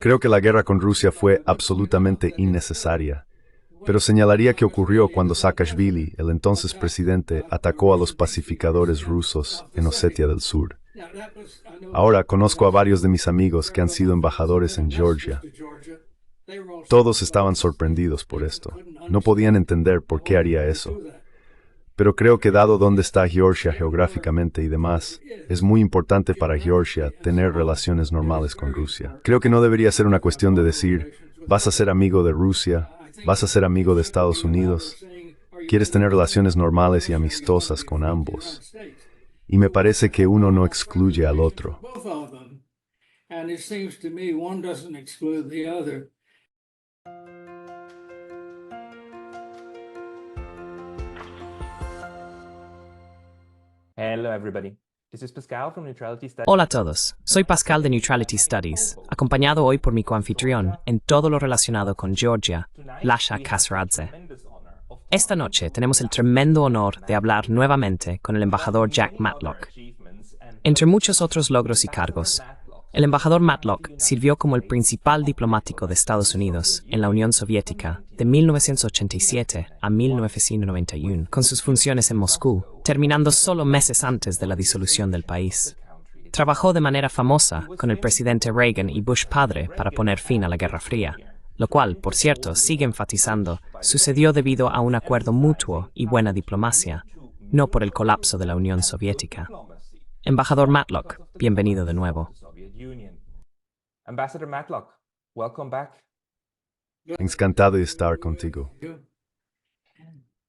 Creo que la guerra con Rusia fue absolutamente innecesaria, pero señalaría que ocurrió cuando Saakashvili, el entonces presidente, atacó a los pacificadores rusos en Osetia del Sur. Ahora conozco a varios de mis amigos que han sido embajadores en Georgia. Todos estaban sorprendidos por esto. No podían entender por qué haría eso. Pero creo que dado dónde está Georgia geográficamente y demás, es muy importante para Georgia tener relaciones normales con Rusia. Creo que no debería ser una cuestión de decir, vas a ser amigo de Rusia, vas a ser amigo de Estados Unidos, quieres tener relaciones normales y amistosas con ambos. Y me parece que uno no excluye al otro. Hello everybody. This is Pascal from Neutrality Studies. Hola a todos, soy Pascal de Neutrality Studies, acompañado hoy por mi coanfitrión en todo lo relacionado con Georgia, Lasha Kasradze. Esta noche tenemos el tremendo honor de hablar nuevamente con el embajador Jack Matlock. Entre muchos otros logros y cargos, el embajador Matlock sirvió como el principal diplomático de Estados Unidos en la Unión Soviética de 1987 a 1991, con sus funciones en Moscú, terminando solo meses antes de la disolución del país. Trabajó de manera famosa con el presidente Reagan y Bush padre para poner fin a la Guerra Fría, lo cual, por cierto, sigue enfatizando, sucedió debido a un acuerdo mutuo y buena diplomacia, no por el colapso de la Unión Soviética. Embajador Matlock, bienvenido de nuevo. Ambassador Matlock, welcome back. Encantado de estar contigo.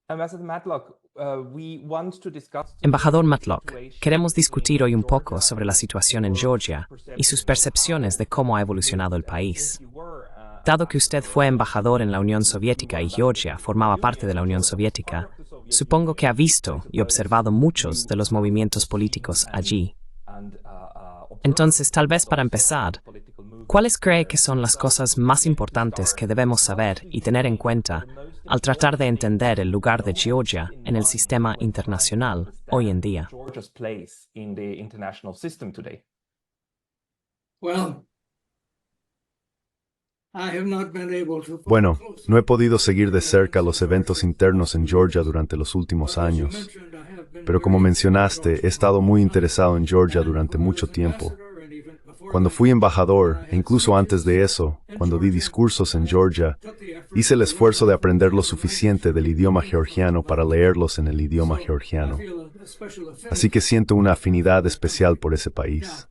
Ambassador Matlock, we want to discuss... Embajador Matlock, queremos discutir hoy un poco sobre la situación en Georgia y sus percepciones de cómo ha evolucionado el país. Dado que usted fue embajador en la Unión Soviética y Georgia formaba parte de la Unión Soviética, supongo que ha visto y observado muchos de los movimientos políticos allí. Entonces, tal vez para empezar, ¿cuáles cree que son las cosas más importantes que debemos saber y tener en cuenta al tratar de entender el lugar de Georgia en el sistema internacional hoy en día? Bueno, no he podido seguir de cerca los eventos internos en Georgia durante los últimos años, pero como mencionaste, he estado muy interesado en Georgia durante mucho tiempo. Cuando fui embajador, e incluso antes de eso, cuando di discursos en Georgia, hice el esfuerzo de aprender lo suficiente del idioma georgiano para leerlos en el idioma georgiano. Así que siento una afinidad especial por ese país.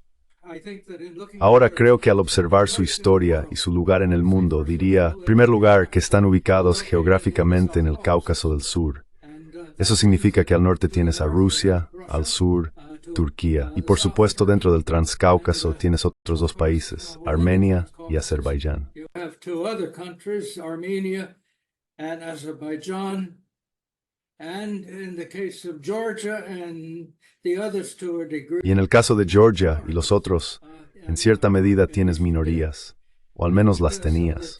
Ahora creo que al observar su historia y su lugar en el mundo, diría, en primer lugar, que están ubicados geográficamente en el Cáucaso del Sur. Eso significa que al norte tienes a Rusia, al sur, Turquía, y por supuesto dentro del Transcáucaso tienes otros dos países, Armenia y Azerbaiyán. Y en el caso de Georgia y los otros, en cierta medida tienes minorías, o al menos las tenías.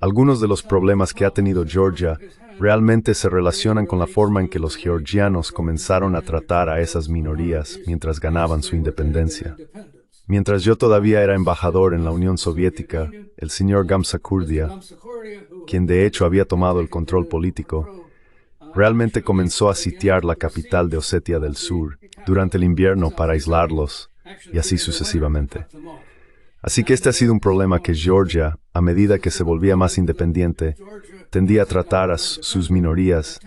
Algunos de los problemas que ha tenido Georgia realmente se relacionan con la forma en que los georgianos comenzaron a tratar a esas minorías mientras ganaban su independencia. Mientras yo todavía era embajador en la Unión Soviética, el señor Gamsakhurdia, quien de hecho había tomado el control político, realmente comenzó a sitiar la capital de Osetia del Sur durante el invierno para aislarlos, y así sucesivamente. Así que este ha sido un problema que Georgia, a medida que se volvía más independiente, tendía a tratar a sus minorías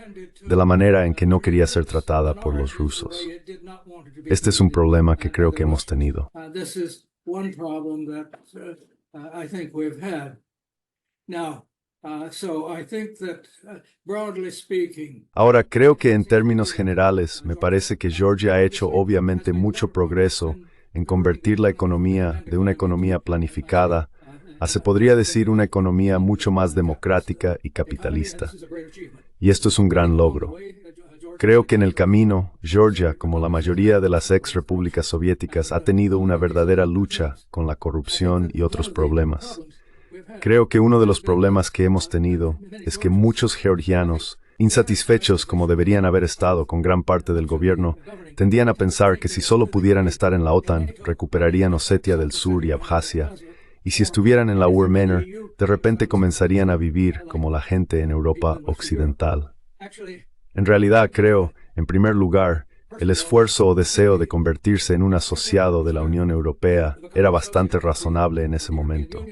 de la manera en que no quería ser tratada por los rusos. Este es un problema que creo que hemos tenido. Ahora, creo que en términos generales, me parece que Georgia ha hecho obviamente mucho progreso en convertir la economía de una economía planificada a, se podría decir, una economía mucho más democrática y capitalista. Y esto es un gran logro. Creo que en el camino, Georgia, como la mayoría de las ex-repúblicas soviéticas, ha tenido una verdadera lucha con la corrupción y otros problemas. Creo que uno de los problemas que hemos tenido es que muchos georgianos insatisfechos como deberían haber estado con gran parte del gobierno, tendían a pensar que si solo pudieran estar en la OTAN, recuperarían Osetia del Sur y Abjasia, y si estuvieran en la Urmenor, de repente comenzarían a vivir como la gente en Europa Occidental. En realidad creo, en primer lugar, el esfuerzo o deseo de convertirse en un asociado de la Unión Europea era bastante razonable en ese momento.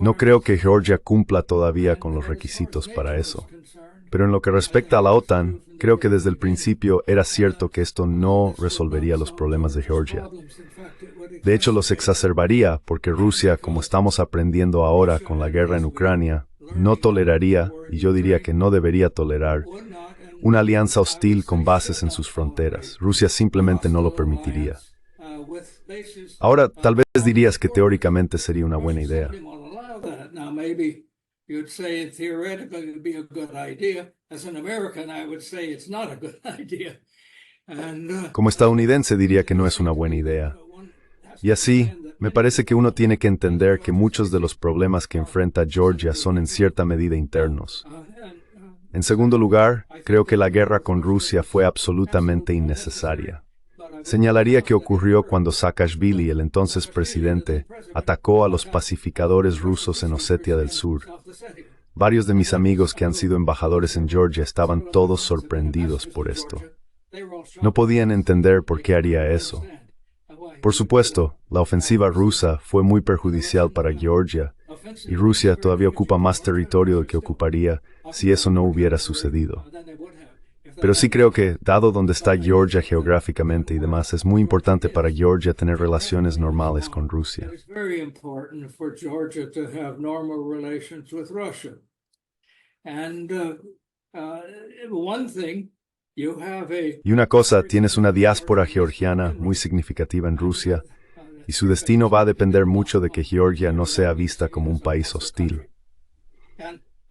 No creo que Georgia cumpla todavía con los requisitos para eso. Pero en lo que respecta a la OTAN, creo que desde el principio era cierto que esto no resolvería los problemas de Georgia. De hecho, los exacerbaría porque Rusia, como estamos aprendiendo ahora con la guerra en Ucrania, no toleraría, y yo diría que no debería tolerar, una alianza hostil con bases en sus fronteras. Rusia simplemente no lo permitiría. Ahora, tal vez dirías que teóricamente sería una buena idea. You'd say theoretically it would be a good idea. As an American, I would say it's not a good idea. Como estadounidense diría que no es una buena idea. Y así, me parece que uno tiene que entender que muchos de los problemas que enfrenta Georgia son en cierta medida internos. En segundo lugar, creo que la guerra con Rusia fue absolutamente innecesaria. Señalaría que ocurrió cuando Saakashvili, el entonces presidente, atacó a los pacificadores rusos en Osetia del Sur. Varios de mis amigos que han sido embajadores en Georgia estaban todos sorprendidos por esto. No podían entender por qué haría eso. Por supuesto, la ofensiva rusa fue muy perjudicial para Georgia, y Rusia todavía ocupa más territorio del que ocuparía si eso no hubiera sucedido. Pero sí creo que, dado donde está Georgia geográficamente y demás, es muy importante para Georgia tener relaciones normales con Rusia. Y una cosa, tienes una diáspora georgiana muy significativa en Rusia, y su destino va a depender mucho de que Georgia no sea vista como un país hostil.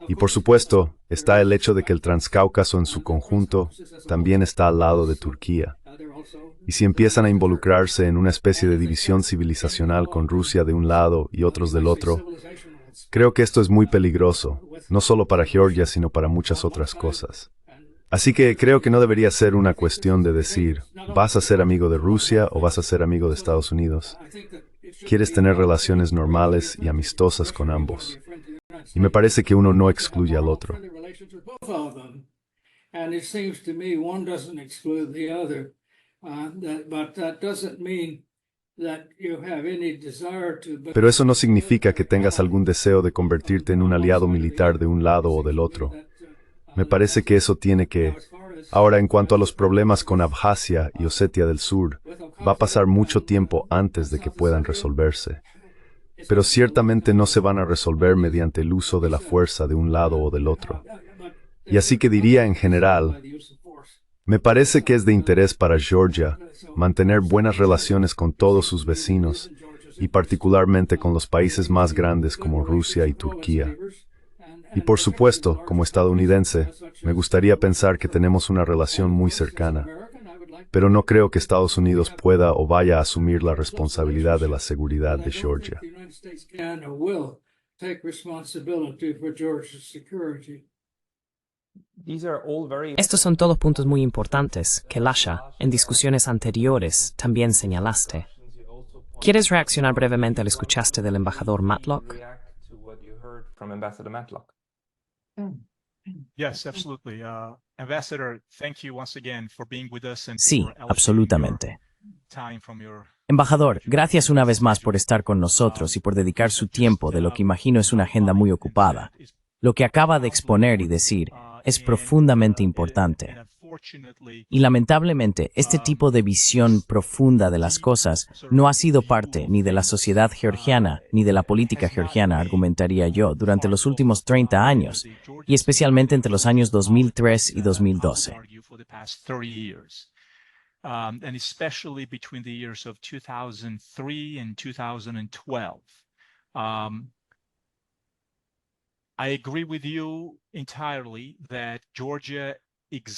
Y por supuesto, está el hecho de que el Transcáucaso en su conjunto también está al lado de Turquía. Y si empiezan a involucrarse en una especie de división civilizacional con Rusia de un lado y otros del otro, creo que esto es muy peligroso, no solo para Georgia, sino para muchas otras cosas. Así que creo que no debería ser una cuestión de decir, ¿vas a ser amigo de Rusia o vas a ser amigo de Estados Unidos? Quieres tener relaciones normales y amistosas con ambos. Y me parece que uno no excluye al otro. Pero eso no significa que tengas algún deseo de convertirte en un aliado militar de un lado o del otro. Me parece que eso tiene que... Ahora, en cuanto a los problemas con Abjasia y Osetia del Sur, va a pasar mucho tiempo antes de que puedan resolverse. Pero ciertamente no se van a resolver mediante el uso de la fuerza de un lado o del otro. Y así que diría en general, me parece que es de interés para Georgia mantener buenas relaciones con todos sus vecinos, y particularmente con los países más grandes como Rusia y Turquía. Y por supuesto, como estadounidense, me gustaría pensar que tenemos una relación muy cercana. Pero no creo que Estados Unidos pueda o vaya a asumir la responsabilidad de la seguridad de Georgia. Estos son todos puntos muy importantes que Lasha, en discusiones anteriores, también señalaste. ¿Quieres reaccionar brevemente al escuchaste del embajador Matlock? Sí, absolutamente. Embajador, gracias una vez más por estar con nosotros y por dedicar su tiempo de lo que imagino es una agenda muy ocupada. Lo que acaba de exponer y decir es profundamente importante. Y lamentablemente, este tipo de visión profunda de las cosas no ha sido parte ni de la sociedad georgiana ni de la política georgiana, argumentaría yo, durante los últimos 30 años, y especialmente entre los años 2003 y 2012.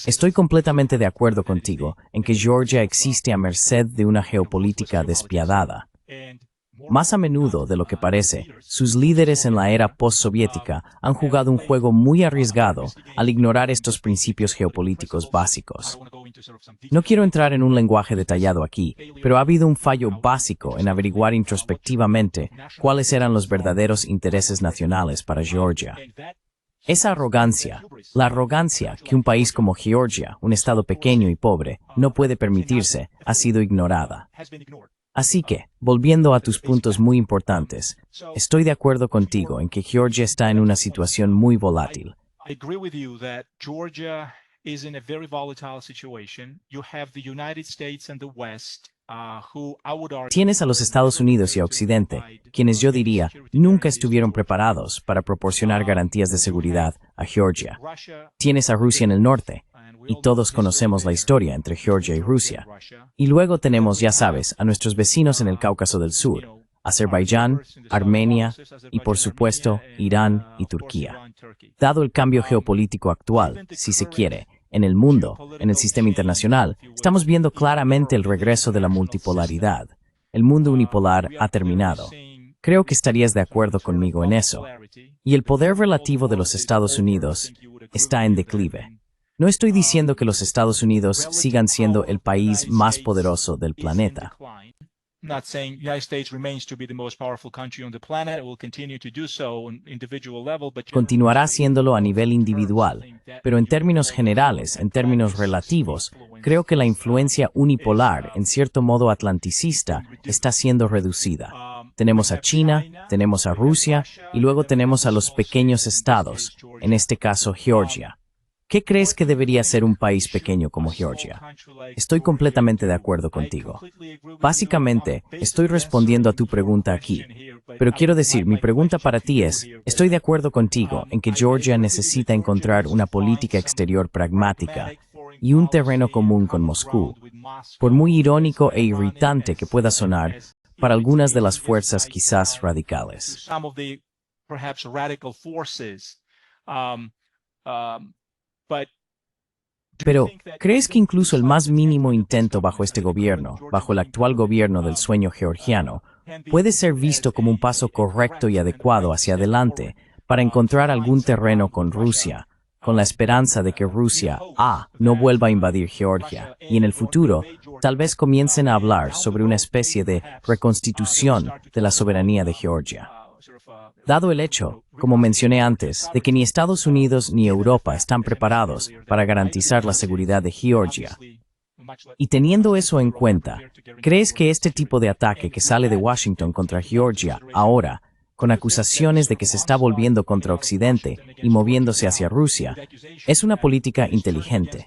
Estoy completamente de acuerdo contigo en que Georgia existe a merced de una geopolítica despiadada. Más a menudo de lo que parece, sus líderes en la era postsoviética han jugado un juego muy arriesgado al ignorar estos principios geopolíticos básicos. No quiero entrar en un lenguaje detallado aquí, pero ha habido un fallo básico en averiguar introspectivamente cuáles eran los verdaderos intereses nacionales para Georgia. Esa arrogancia, la arrogancia que un país como Georgia, un estado pequeño y pobre, no puede permitirse, ha sido ignorada. Así que, volviendo a tus puntos muy importantes, estoy de acuerdo contigo en que Georgia está en una situación muy volátil. Tienes a los Estados Unidos y a Occidente, quienes yo diría nunca estuvieron preparados para proporcionar garantías de seguridad a Georgia. Tienes a Rusia en el norte, y todos conocemos la historia entre Georgia y Rusia. Y luego tenemos, ya sabes, a nuestros vecinos en el Cáucaso del Sur, Azerbaiyán, Armenia y, por supuesto, Irán y Turquía. Dado el cambio geopolítico actual, si se quiere, en el mundo, en el sistema internacional, estamos viendo claramente el regreso de la multipolaridad. El mundo unipolar ha terminado. Creo que estarías de acuerdo conmigo en eso. Y el poder relativo de los Estados Unidos está en declive. No estoy diciendo que los Estados Unidos sigan siendo el país más poderoso del planeta. Continuará siéndolo a nivel individual, pero en términos generales, en términos relativos, creo que la influencia unipolar, en cierto modo atlanticista, está siendo reducida. Tenemos a China, tenemos a Rusia y luego tenemos a los pequeños estados, en este caso Georgia. ¿Qué crees que debería ser un país pequeño como Georgia? Estoy completamente de acuerdo contigo. Básicamente, estoy respondiendo a tu pregunta aquí. Pero quiero decir, mi pregunta para ti es, estoy de acuerdo contigo en que Georgia necesita encontrar una política exterior pragmática y un terreno común con Moscú, por muy irónico e irritante que pueda sonar para algunas de las fuerzas quizás radicales. Pero, ¿crees que incluso el más mínimo intento bajo este gobierno, bajo el actual gobierno del sueño georgiano, puede ser visto como un paso correcto y adecuado hacia adelante para encontrar algún terreno con Rusia, con la esperanza de que Rusia, no vuelva a invadir Georgia, y en el futuro, tal vez comiencen a hablar sobre una especie de reconstitución de la soberanía de Georgia? Dado el hecho, como mencioné antes, de que ni Estados Unidos ni Europa están preparados para garantizar la seguridad de Georgia, y teniendo eso en cuenta, ¿crees que este tipo de ataque que sale de Washington contra Georgia ahora, con acusaciones de que se está volviendo contra Occidente y moviéndose hacia Rusia, es una política inteligente?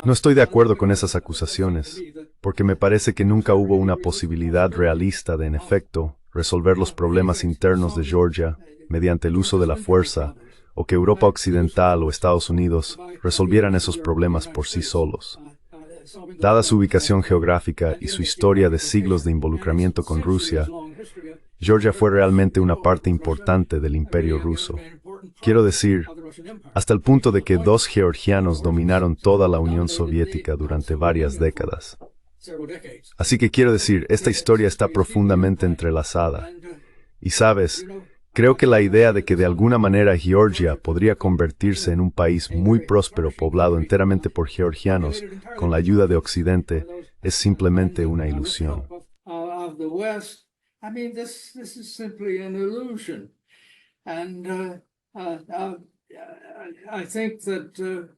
No estoy de acuerdo con esas acusaciones, porque me parece que nunca hubo una posibilidad realista de, en efecto, resolver los problemas internos de Georgia mediante el uso de la fuerza, o que Europa Occidental o Estados Unidos resolvieran esos problemas por sí solos. Dada su ubicación geográfica y su historia de siglos de involucramiento con Rusia, Georgia fue realmente una parte importante del Imperio ruso. Quiero decir, hasta el punto de que dos georgianos dominaron toda la Unión Soviética durante varias décadas. Así que quiero decir, esta historia está profundamente entrelazada. Y sabes, creo que la idea de que de alguna manera Georgia podría convertirse en un país muy próspero poblado enteramente por georgianos con la ayuda de Occidente es simplemente una ilusión.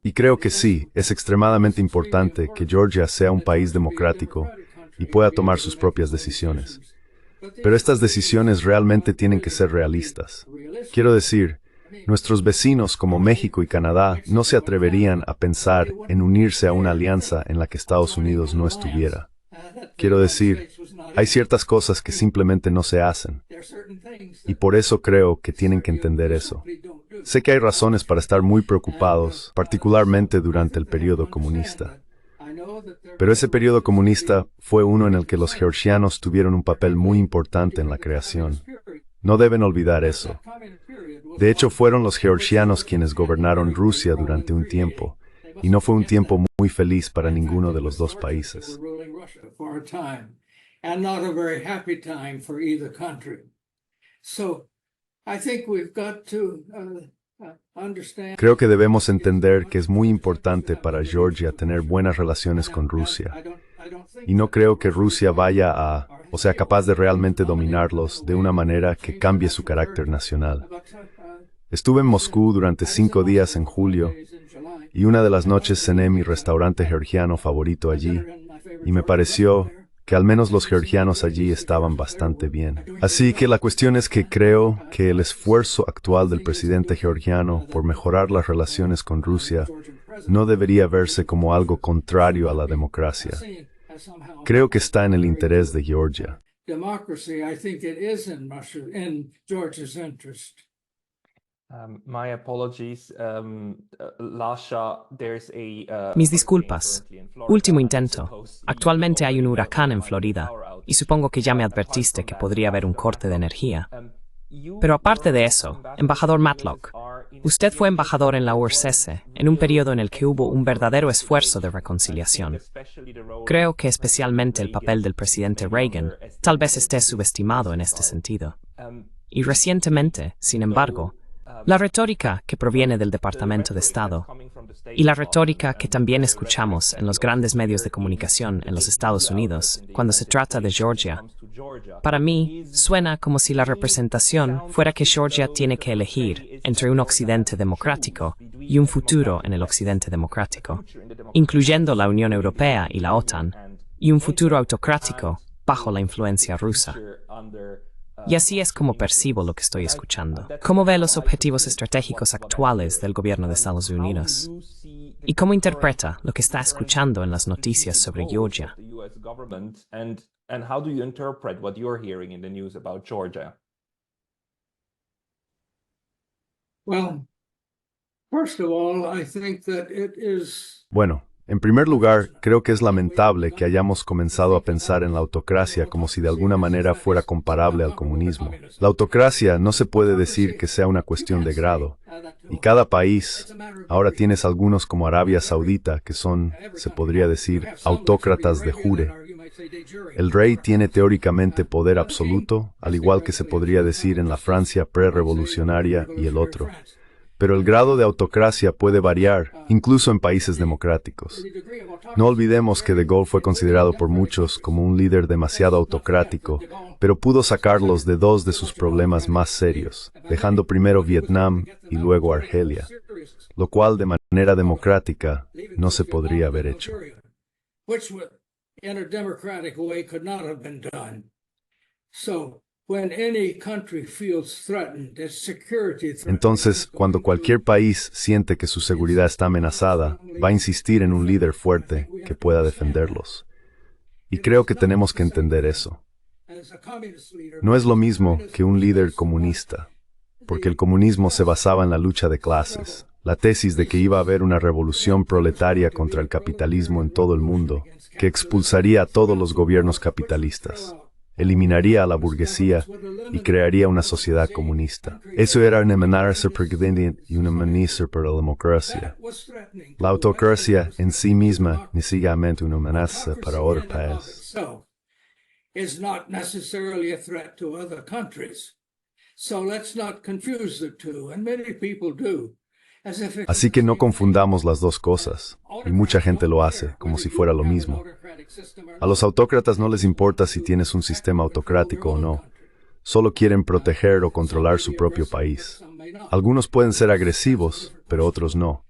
Y creo que sí, es extremadamente importante que Georgia sea un país democrático y pueda tomar sus propias decisiones. Pero estas decisiones realmente tienen que ser realistas. Quiero decir, nuestros vecinos como México y Canadá no se atreverían a pensar en unirse a una alianza en la que Estados Unidos no estuviera. Quiero decir, hay ciertas cosas que simplemente no se hacen. Y por eso creo que tienen que entender eso. Sé que hay razones para estar muy preocupados, particularmente durante el periodo comunista. Pero ese periodo comunista fue uno en el que los georgianos tuvieron un papel muy importante en la creación. No deben olvidar eso. De hecho, fueron los georgianos quienes gobernaron Rusia durante un tiempo, y no fue un tiempo muy feliz para ninguno de los dos países. Creo que debemos entender que es muy importante para Georgia tener buenas relaciones con Rusia. Y no creo que Rusia vaya o sea capaz de realmente dominarlos de una manera que cambie su carácter nacional. Estuve en Moscú durante 5 días en julio, y una de las noches cené mi restaurante georgiano favorito allí, y me pareció que al menos los georgianos allí estaban bastante bien. Así que la cuestión es que creo que el esfuerzo actual del presidente georgiano por mejorar las relaciones con Rusia no debería verse como algo contrario a la democracia. Creo que está en el interés de Georgia. My apologies, Lasha, there's Mis disculpas. Último intento. Actualmente hay un huracán en Florida, y supongo que ya me advertiste que podría haber un corte de energía. Pero aparte de eso, embajador Matlock, usted fue embajador en la URSS en un periodo en el que hubo un verdadero esfuerzo de reconciliación. Creo que especialmente el papel del presidente Reagan tal vez esté subestimado en este sentido. Y recientemente, sin embargo, la retórica que proviene del Departamento de Estado y la retórica que también escuchamos en los grandes medios de comunicación en los Estados Unidos cuando se trata de Georgia, para mí suena como si la representación fuera que Georgia tiene que elegir entre un Occidente democrático y un futuro en el Occidente democrático, incluyendo la Unión Europea y la OTAN, y un futuro autocrático bajo la influencia rusa. Y así es como percibo lo que estoy escuchando. ¿Cómo ve los objetivos estratégicos actuales del gobierno de Estados Unidos? ¿Y cómo interpreta lo que está escuchando en las noticias sobre Georgia? And how do you interpret what you're hearing in the news about Georgia? Well, first of all, I think that it is. Bueno, en primer lugar, creo que es lamentable que hayamos comenzado a pensar en la autocracia como si de alguna manera fuera comparable al comunismo. La autocracia no se puede decir que sea una cuestión de grado, y cada país, ahora tienes algunos como Arabia Saudita, que son, se podría decir, autócratas de jure. El rey tiene teóricamente poder absoluto, al igual que se podría decir en la Francia prerevolucionaria y el otro. Pero el grado de autocracia puede variar, incluso en países democráticos. No olvidemos que De Gaulle fue considerado por muchos como un líder demasiado autocrático, pero pudo sacarlos de 2 de sus problemas más serios, dejando primero Vietnam y luego Argelia, lo cual de manera democrática no se podría haber hecho. Entonces, cuando cualquier país siente que su seguridad está amenazada, va a insistir en un líder fuerte que pueda defenderlos. Y creo que tenemos que entender eso. No es lo mismo que un líder comunista, porque el comunismo se basaba en la lucha de clases, la tesis de que iba a haber una revolución proletaria contra el capitalismo en todo el mundo, que expulsaría a todos los gobiernos capitalistas, eliminaría a la burguesía y crearía una sociedad comunista. Eso era una amenaza permanente y una amenaza para la democracia. La autocracia en sí misma ni siquiera una amenaza para otro país. Is not necessarily a threat to other countries. So let's not confuse the two, and many people do. Así que no confundamos las dos cosas, y mucha gente lo hace, como si fuera lo mismo. A los autócratas no les importa si tienes un sistema autocrático o no. Solo quieren proteger o controlar su propio país. Algunos pueden ser agresivos, pero otros no.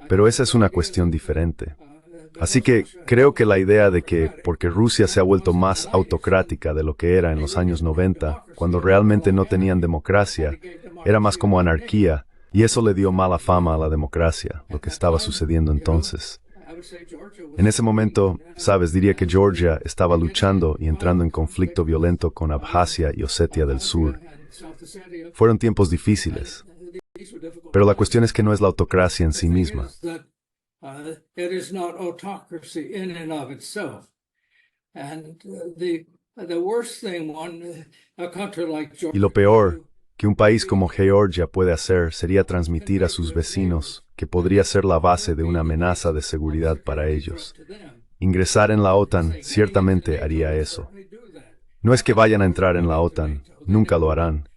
Pero esa es una cuestión diferente. Así que creo que la idea de que, porque Rusia se ha vuelto más autocrática de lo que era en los años 90, cuando realmente no tenían democracia, era más como anarquía, y eso le dio mala fama a la democracia, lo que estaba sucediendo entonces. En ese momento, sabes, diría que Georgia estaba luchando y entrando en conflicto violento con Abjasia y Osetia del Sur. Fueron tiempos difíciles, pero la cuestión es que no es la autocracia en sí misma. It is not autocracy in and of itself. And the worst thing a country like Georgia. Y lo peor que un país como Georgia puede hacer sería transmitir a sus vecinos que podría ser la base de una amenaza de seguridad para ellos. Ingresar en la OTAN ciertamente haría eso. No es que vayan a entrar en la OTAN, nunca lo harán.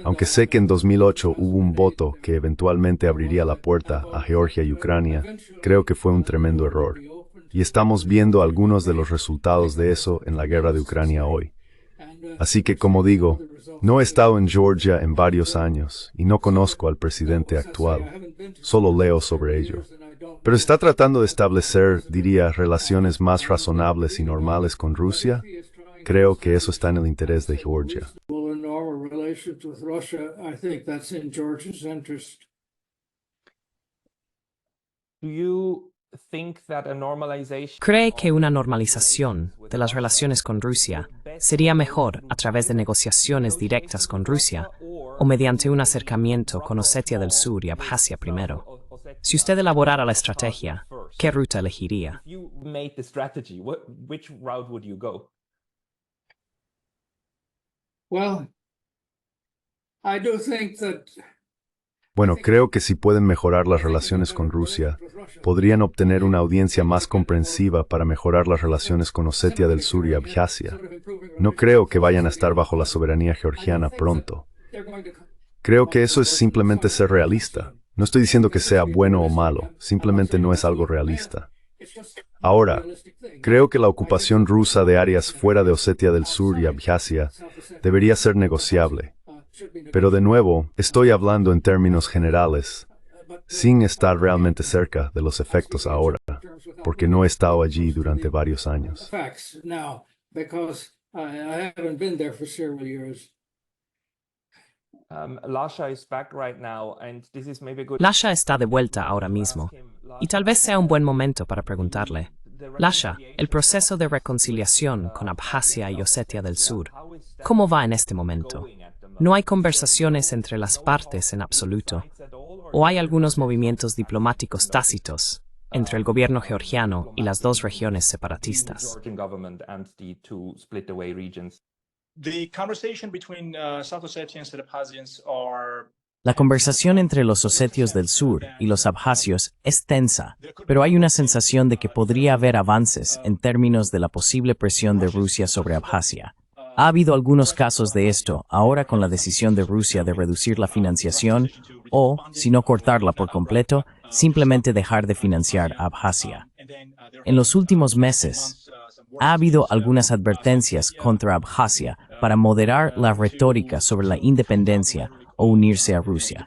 Aunque sé que en 2008 hubo un voto que eventualmente abriría la puerta a Georgia y Ucrania, creo que fue un tremendo error. Y estamos viendo algunos de los resultados de eso en la guerra de Ucrania hoy. Así que, como digo, no he estado en Georgia en varios años y no conozco al presidente actual. Solo leo sobre ello. Pero está tratando de establecer, diría, relaciones más razonables y normales con Rusia. Creo que eso está en el interés de Georgia. ¿Cree que una normalización de las relaciones con Rusia sería mejor a través de negociaciones directas con Rusia o mediante un acercamiento con Osetia del Sur y Abjasia primero? Si usted elaborara la estrategia, ¿qué ruta elegiría? Bueno, creo que si pueden mejorar las relaciones con Rusia, podrían obtener una audiencia más comprensiva para mejorar las relaciones con Osetia del Sur y Abjasia. No creo que vayan a estar bajo la soberanía georgiana pronto. Creo que eso es simplemente ser realista. No estoy diciendo que sea bueno o malo, simplemente no es algo realista. Ahora, creo que la ocupación rusa de áreas fuera de Osetia del Sur y Abjasia debería ser negociable. Pero de nuevo, estoy hablando en términos generales, sin estar realmente cerca de los efectos ahora, porque no he estado allí durante varios años. Lasha está de vuelta ahora mismo, y tal vez sea un buen momento para preguntarle. Lasha, el proceso de reconciliación con Abjasia y Osetia del Sur, ¿cómo va en este momento? ¿No hay conversaciones entre las partes en absoluto? ¿O hay algunos movimientos diplomáticos tácitos entre el gobierno georgiano y las dos regiones separatistas? La conversación entre los osetios del sur y los abjasios es tensa, pero hay una sensación de que podría haber avances en términos de la posible presión de Rusia sobre Abjasia. Ha habido algunos casos de esto ahora con la decisión de Rusia de reducir la financiación o, si no cortarla por completo, simplemente dejar de financiar a Abjasia. En los últimos meses, ha habido algunas advertencias contra Abjasia para moderar la retórica sobre la independencia o unirse a Rusia.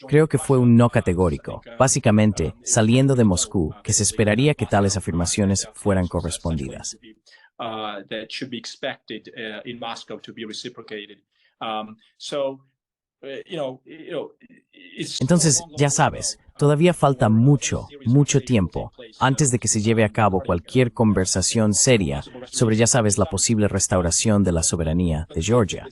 Creo que fue un no categórico, básicamente saliendo de Moscú, que se esperaría que tales afirmaciones fueran correspondidas. That should be expected in Moscow to be reciprocated. Entonces, ya sabes, todavía falta mucho tiempo antes de que se lleve a cabo cualquier conversación seria sobre, ya sabes, la posible restauración de la soberanía de Georgia.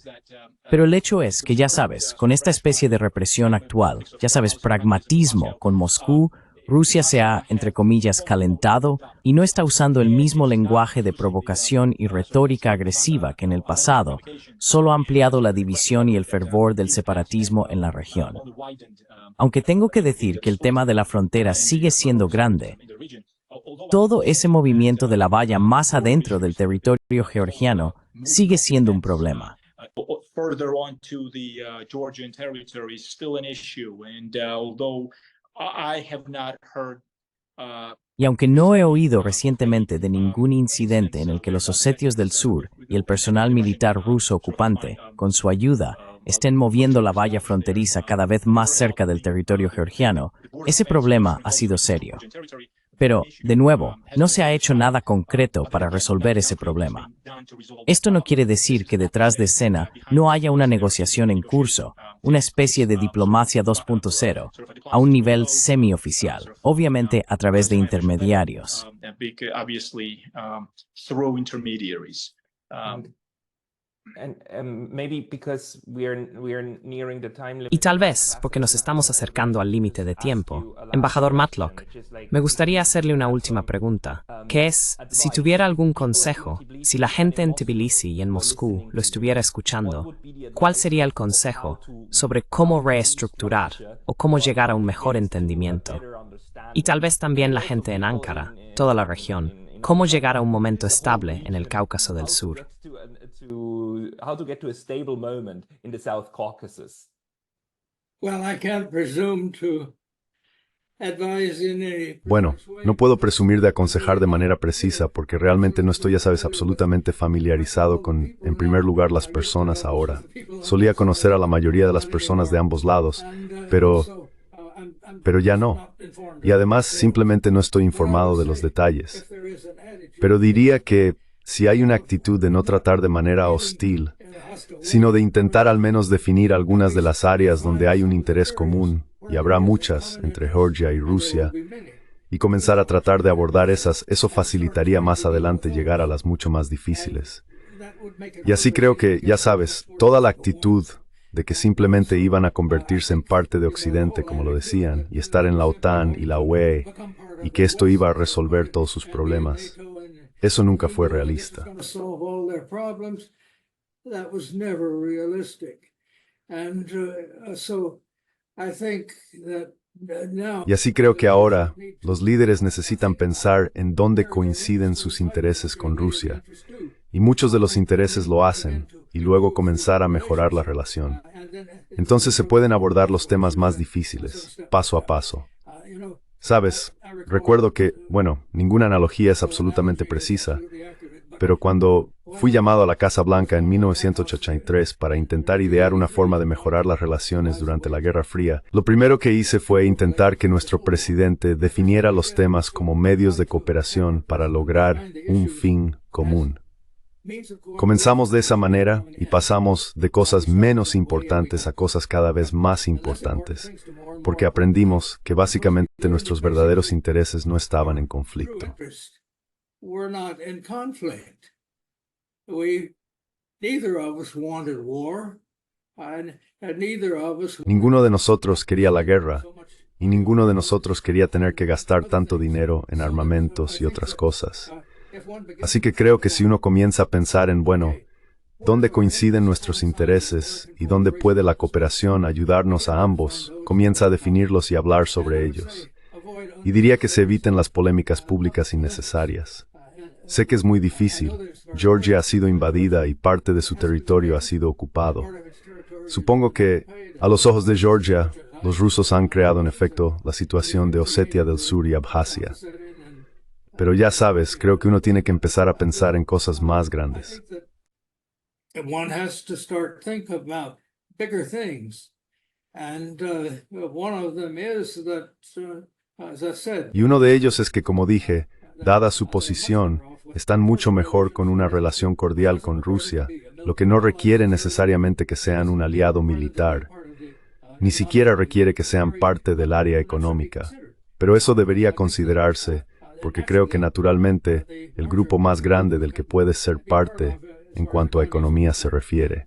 Pero el hecho es que, ya sabes, con esta especie de represión actual, ya sabes, pragmatismo con Moscú, Rusia se ha, entre comillas, calentado y no está usando el mismo lenguaje de provocación y retórica agresiva que en el pasado, solo ha ampliado la división y el fervor del separatismo en la región. Aunque tengo que decir que el tema de la frontera sigue siendo grande, todo ese movimiento de la valla más adentro del territorio georgiano sigue siendo un problema. Y aunque no he oído recientemente de ningún incidente en el que los osetios del sur y el personal militar ruso ocupante, con su ayuda, estén moviendo la valla fronteriza cada vez más cerca del territorio georgiano, ese problema ha sido serio. Pero, de nuevo, no se ha hecho nada concreto para resolver ese problema. Esto no quiere decir que detrás de escena no haya una negociación en curso, una especie de diplomacia 2.0, a un nivel semioficial, obviamente a través de intermediarios. Y tal vez, porque nos estamos acercando al límite de tiempo, embajador Matlock, me gustaría hacerle una última pregunta, que es, si tuviera algún consejo, si la gente en Tbilisi y en Moscú lo estuviera escuchando, ¿cuál sería el consejo sobre cómo reestructurar o cómo llegar a un mejor entendimiento? Y tal vez también la gente en Ankara, toda la región, cómo llegar a un momento estable en el Cáucaso del Sur. How to get to a stable moment in the South Caucasus. Well, I can't presume to advise in any Bueno, no puedo presumir de aconsejar de manera precisa porque realmente no estoy, ya sabes, absolutamente familiarizado con, en primer lugar, las personas ahora. Solía conocer a la mayoría de las personas de ambos lados, pero ya no. Y además simplemente no estoy informado de los detalles. Pero diría que si hay una actitud de no tratar de manera hostil, sino de intentar al menos definir algunas de las áreas donde hay un interés común, y habrá muchas entre Georgia y Rusia, y comenzar a tratar de abordar esas, eso facilitaría más adelante llegar a las mucho más difíciles. Y así creo que, ya sabes, toda la actitud de que simplemente iban a convertirse en parte de Occidente, como lo decían, y estar en la OTAN y la UE, y que esto iba a resolver todos sus problemas. Eso nunca fue realista. Y así creo que ahora los líderes necesitan pensar en dónde coinciden sus intereses con Rusia. Y muchos de los intereses lo hacen, y luego comenzar a mejorar la relación. Entonces se pueden abordar los temas más difíciles, paso a paso. Sabes, recuerdo que, bueno, ninguna analogía es absolutamente precisa, pero cuando fui llamado a la Casa Blanca en 1983 para intentar idear una forma de mejorar las relaciones durante la Guerra Fría, lo primero que hice fue intentar que nuestro presidente definiera los temas como medios de cooperación para lograr un fin común. Comenzamos de esa manera y pasamos de cosas menos importantes a cosas cada vez más importantes, porque aprendimos que básicamente nuestros verdaderos intereses no estaban en conflicto. Ninguno de nosotros quería la guerra, y ninguno de nosotros quería tener que gastar tanto dinero en armamentos y otras cosas. Así que creo que si uno comienza a pensar en, bueno, ¿dónde coinciden nuestros intereses y dónde puede la cooperación ayudarnos a ambos? Comienza a definirlos y hablar sobre ellos. Y diría que se eviten las polémicas públicas innecesarias. Sé que es muy difícil. Georgia ha sido invadida y parte de su territorio ha sido ocupado. Supongo que, a los ojos de Georgia, los rusos han creado en efecto la situación de Osetia del Sur y Abjasia. Pero ya sabes, creo que uno tiene que empezar a pensar en cosas más grandes. Y uno de ellos es que, como dije, dada su posición, están mucho mejor con una relación cordial con Rusia, lo que no requiere necesariamente que sean un aliado militar. Ni siquiera requiere que sean parte del área económica. Pero eso debería considerarse, porque creo que naturalmente el grupo más grande del que puedes ser parte en cuanto a economía se refiere.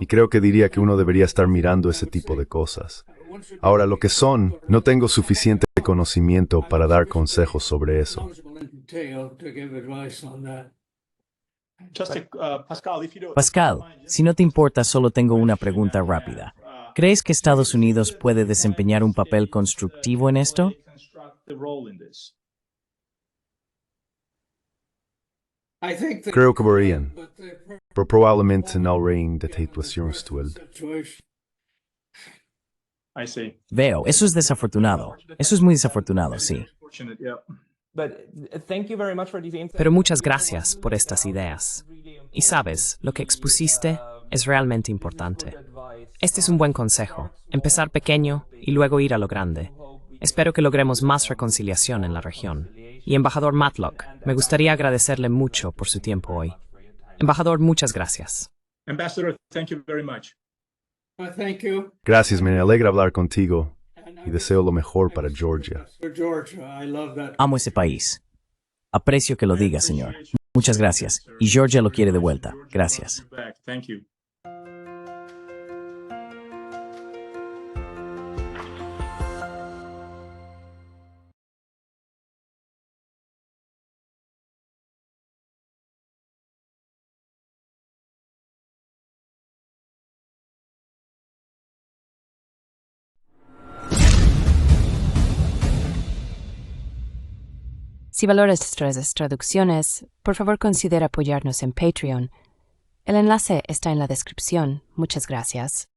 Y creo que diría que uno debería estar mirando ese tipo de cosas. Ahora, lo que son, no tengo suficiente conocimiento para dar consejos sobre eso. Pascal, si no te importa, solo tengo una pregunta rápida. ¿Crees que Estados Unidos puede desempeñar un papel constructivo en esto? Creo que podrían, pero probablemente no rein de situación actual. Veo, eso es desafortunado. Eso es muy desafortunado, sí. Pero muchas gracias por estas ideas. Y sabes, lo que expusiste es realmente importante. Este es un buen consejo, empezar pequeño y luego ir a lo grande. Espero que logremos más reconciliación en la región. Y embajador Matlock, me gustaría agradecerle mucho por su tiempo hoy. Embajador, muchas gracias. Ambassador, thank you very much. Gracias, me alegra hablar contigo y deseo lo mejor para Georgia. Amo ese país. Aprecio que lo diga, señor. Muchas gracias. Y Georgia lo quiere de vuelta. Gracias. Thank you. Si valoras nuestras traducciones, por favor considera apoyarnos en Patreon. El enlace está en la descripción. Muchas gracias.